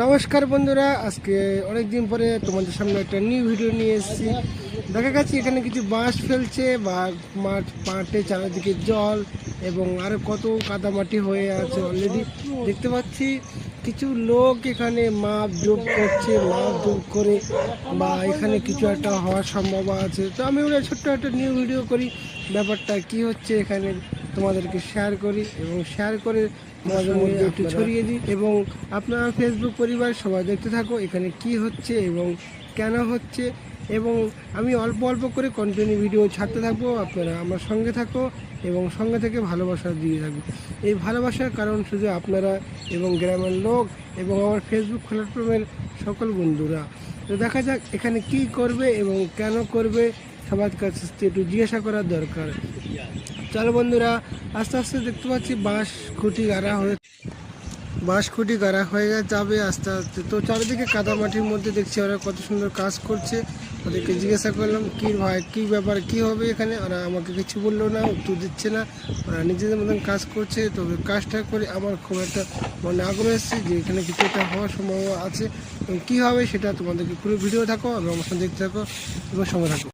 নমস্কার বন্ধুরা, আজকে অনেক দিন পরে তোমাদের সামনে একটা নিউ ভিডিও নিয়ে এসেছি। দেখা গেছে এখানে কিছু বাঁশ ফেলছে বা মাঠে চারিদিকে জল এবং আরও কত কাদামাটি হয়ে আছে। অলরেডি দেখতে পাচ্ছি কিছু লোক এখানে মাপ যোগ করছে, মাপ যোগ করে বা এখানে কিছু একটা হওয়ার সম্ভাবনা আছে। তো আমি ওরা ছোট্ট একটা নিউ ভিডিও করি, ব্যাপারটা কি হচ্ছে এখানে তোমাদেরকে শেয়ার করি এবং শেয়ার করে তোমাদের মধ্যে একটু ছড়িয়ে দিই এবং আপনারা ফেসবুক পরিবার সবাই দেখতে থাকো এখানে কি হচ্ছে এবং কেন হচ্ছে। এবং আমি অল্প অল্প করে কন্টিনিউ ভিডিও ছাড়তে থাকবো, আপনারা আমার সঙ্গে থাকো এবং সঙ্গে থেকে ভালোবাসা দিয়ে থাকবো। এই ভালোবাসার কারণ শুধু আপনারা এবং গ্রামের লোক এবং আমার ফেসবুক প্ল্যাটফর্মের সকল বন্ধুরা। তো দেখা যাক এখানে কি করবে এবং কেন করবে, সবার কাছে একটু জিজ্ঞাসা করার দরকার। চলো বন্ধুরা, আস্তে আস্তে দেখতে পাচ্ছি বাঁশ খুঁটি গাড়া হয়ে যাবে আস্তে আস্তে। তো চারিদিকে কাদামাটির মধ্যে দেখছি ওরা কত সুন্দর কাজ করছে। ওদেরকে জিজ্ঞাসা করলাম কি ভাই কী ব্যাপার, কী হবে এখানে। ওরা আমাকে কিছু বললো না, উত্তর দিচ্ছে না। ওরা নিজেদের মতন কাজ করছে। তবে কাজটা করে আমার খুব একটা মনে আগ্রহ এসেছে যে এখানে কিছু একটা হওয়ার সম্ভাবনা আছে এবং কী হবে সেটা তোমাদেরকে পুরো ভিডিও থাকো এবং আমার সঙ্গে দেখতে থাকো এবং সঙ্গে থাকো।